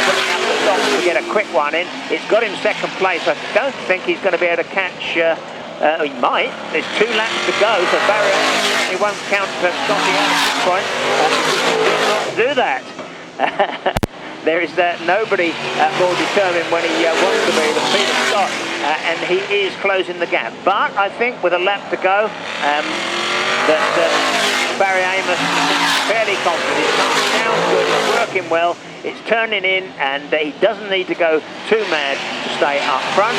putting up the stop to get a quick one in. It's got him second place. I don't think he's going to be able to catch... he might. There's 2 laps to go, so Barry he won't count Scotty out at this point. He will not do that. There is nobody more determined when he wants to be than Peter Scott, and he is closing the gap. But I think with a lap to go, that Barry Amos is fairly confident. His car sounds good, it's working well, it's turning in, and he doesn't need to go too mad to stay up front.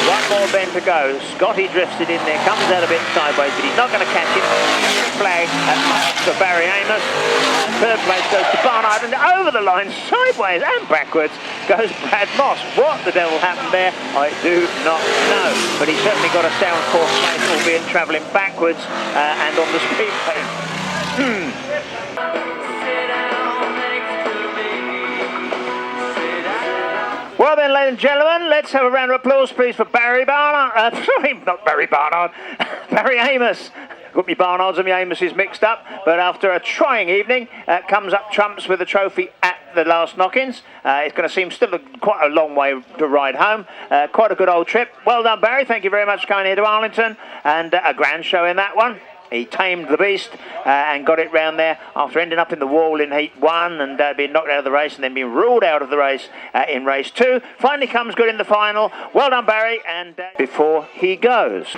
One more bend to go. Scotty drifts it in there, comes out a bit sideways, but he's not going to catch him. Flag for Barry Amos. Third place goes to Barnard, and over the line, sideways and backwards, goes Brad Moss. What the devil happened there, I do not know. But he's certainly got a sound fourth place, albeit travelling backwards and on the speedway. Well then, ladies and gentlemen, let's have a round of applause, please, for Barry Barnard. Sorry, not Barry Barnard. Barry Amos. Got me Barnards and me Amoses mixed up, but after a trying evening, comes up trumps with a trophy at the last knock-ins. It's going to seem still quite a long way to ride home. Quite a good old trip. Well done, Barry. Thank you very much for coming here to Arlington, and a grand show in that one. He tamed the beast and got it round there after ending up in the wall in Heat 1 and being knocked out of the race and then being ruled out of the race in Race 2. Finally comes good in the final. Well done, Barry. And before he goes...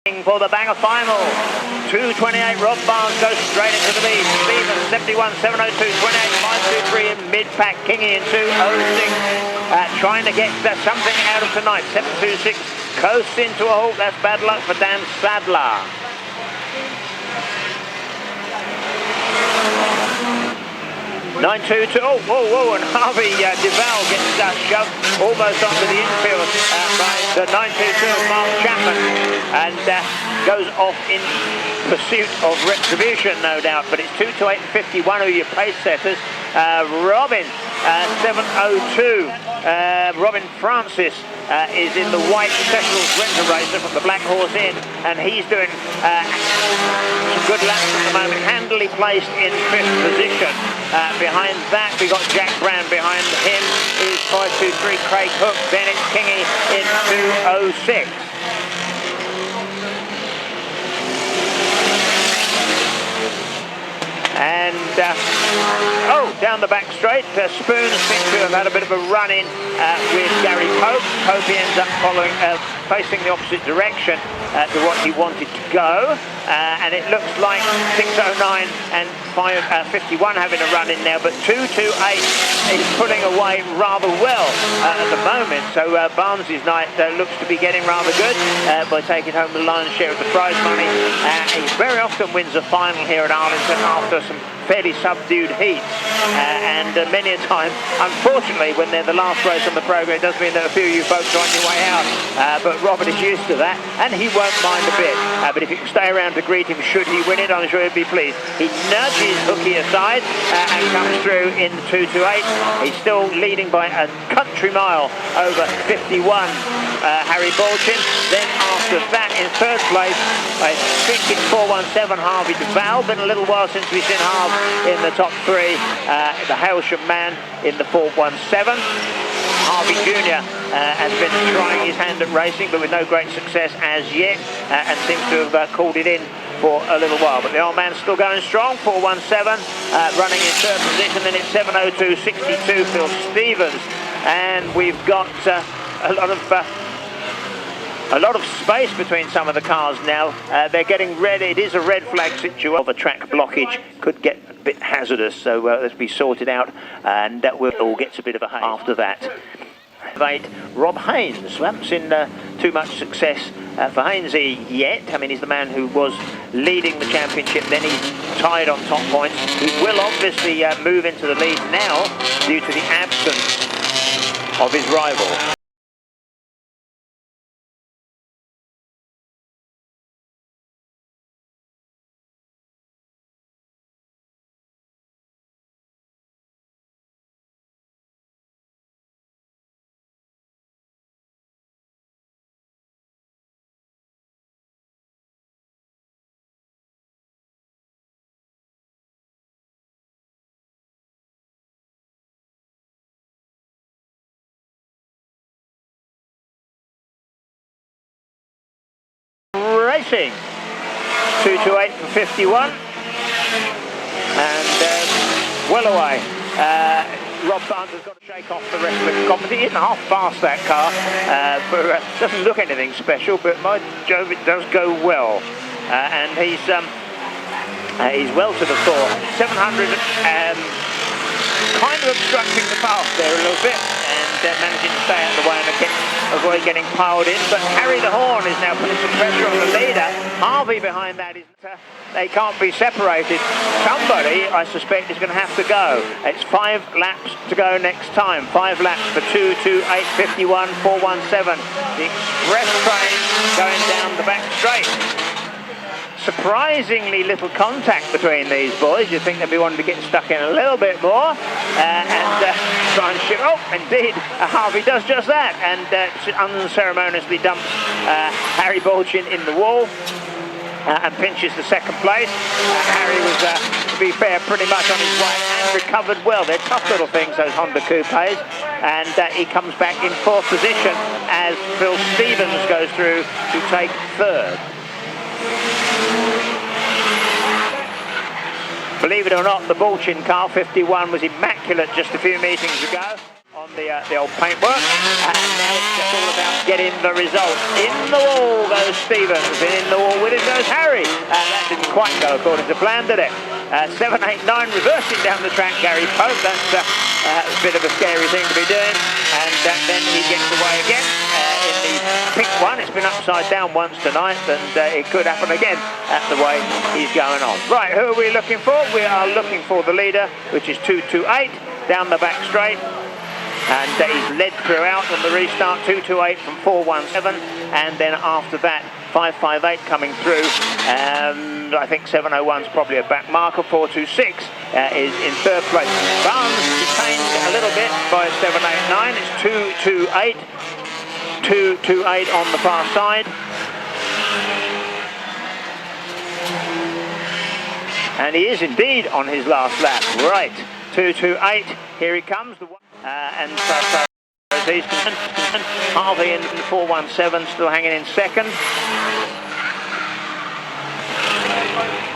For the banger final, 2:28, Rob Barnes goes straight into the lead. Stevens 71, 702, 28, 523 in mid-pack. Kingy in 206, trying to get something out of tonight. 726 coasts into a halt. That's bad luck for Dan Sadler. 922, whoa, and Harvey Duval gets shoved almost onto the infield by the 922 of Mark Chapman and goes off in pursuit of retribution, no doubt, but it's 228 and 51 who your pace setters. Robin 702, Robin Francis is in the white Cecil's Renter Racer from the Black Horse Inn, and he's doing some good laps at the moment, handily placed in 5th position. Behind that we got Jack Brand, behind him is 523 Craig Hook, then it's Kingy in 206. And and down the back straight. Spoons seems to have had a bit of a run-in with Gary Pope. Pope ends up facing the opposite direction to what he wanted to go, and it looks like 6:09 and 5:51 having a run in now, but 2:28 is pulling away rather well at the moment. So Barnes' night looks to be getting rather good by taking home the lion's share of the prize money. He very often wins a final here at Arlington after some fairly subdued heats, and many a time, unfortunately, when they're the last race on the programme, it does mean that a few of you folks are on your way out, but Robert is used to that, and he won't mind a bit. But if you can stay around to greet him should he win it, I'm sure he'd be pleased. He nudges Hookie aside and comes through in the 2:28. He's still leading by a country mile over 51. Harry Bolchin. Then after that, in third place, I think it's 4:17, Harvey Duval. Been a little while since we've seen Harv in the top three. The Hailsham man in the 4:17. Harvey Jr. Has been trying his hand at racing, but with no great success as yet, and seems to have called it in for a little while. But the old man's still going strong, 4:17, running in third position. Then it's 7:02.62, Phil Stevens. And we've got a lot of space between some of the cars now. They're getting ready. It is a red flag situation. The track blockage could get a bit hazardous, so let's be sorted out, and we'll all get a bit of a hay after that. 8, Rob Haynes. We haven't seen too much success for Hainesy yet. I mean, he's the man who was leading the championship, then he's tied on top points. He will obviously move into the lead now due to the absence of his rival. Racing 2:28 for 51, and well away. Rob Barnes has got to shake off the rest of the competition. He isn't half fast, that car, doesn't look anything special, but by Jove, it does go well, and he's well to the fore. 700, kind of obstructing the path there a little bit, and managing to stay out of the way and avoid getting piled in. But Harry the Horn is now putting some pressure on the leader. Harvey behind that isn't. They can't be separated. Somebody, I suspect, is going to have to go. It's 5 laps to go next time. 5 laps for 2:28.51, 4:17. The express train going down the back straight. Surprisingly little contact between these boys. You'd think they'd be wanting to get stuck in a little bit more and try and shift. Oh, indeed, Harvey does just that, and unceremoniously dumps Harry Bolchin in the wall and pinches the second place. Harry was, to be fair, pretty much on his way and recovered well. They're tough little things, those Honda Coupes, and he comes back in 4th position as Phil Stevens goes through to take 3rd. Believe it or not, the Bolchin car 51 was immaculate just a few meetings ago on the old paintwork, and now it's just all about getting the result. In the wall goes Stevens, and in the wall with it goes Harry. That didn't quite go according to plan, did it? 789 reversing down the track, Gary Pope. That's a bit of a scary thing to be doing, and then he gets away again. In the pink one, it's been upside down once tonight, and it could happen again at the way he's going on. Right, who are we looking for? We are looking for the leader, which is 2:28 down the back straight, and he's led throughout on the restart. 2:28 from 4:17, and then after that 5:58 coming through. I think 7:01's probably a back marker. 4:26 is in 3rd place. Barnes detained a little bit by 7:89. It's 2:28. 2:28 on the far side, and he is indeed on his last lap. Right, 2:28. Here he comes. And so he's Harvey in the 4:17, still hanging in 2nd.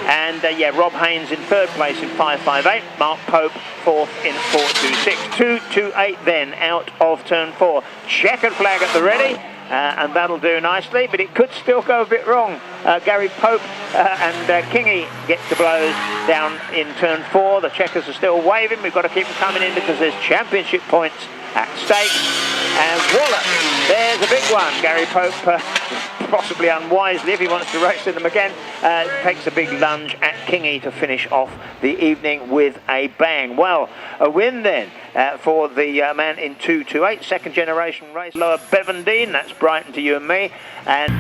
And yeah, Rob Haynes in third place in 5.58. Mark Pope fourth in 4.26. 2.28 then out of turn 4. Checkered flag at the ready. And that'll do nicely, but it could still go a bit wrong. Gary Pope and Kingy get the blows down in turn 4. The checkers are still waving. We've got to keep them coming in because there's championship points at stake. And voila, there's a big one. Gary Pope, possibly unwisely if he wants to race in them again, takes a big lunge at Kingy to finish off the evening with a bang. Well, a win then for the man in 2.28, second generation race. Lower Bevendine, that's Brighton to you and me. And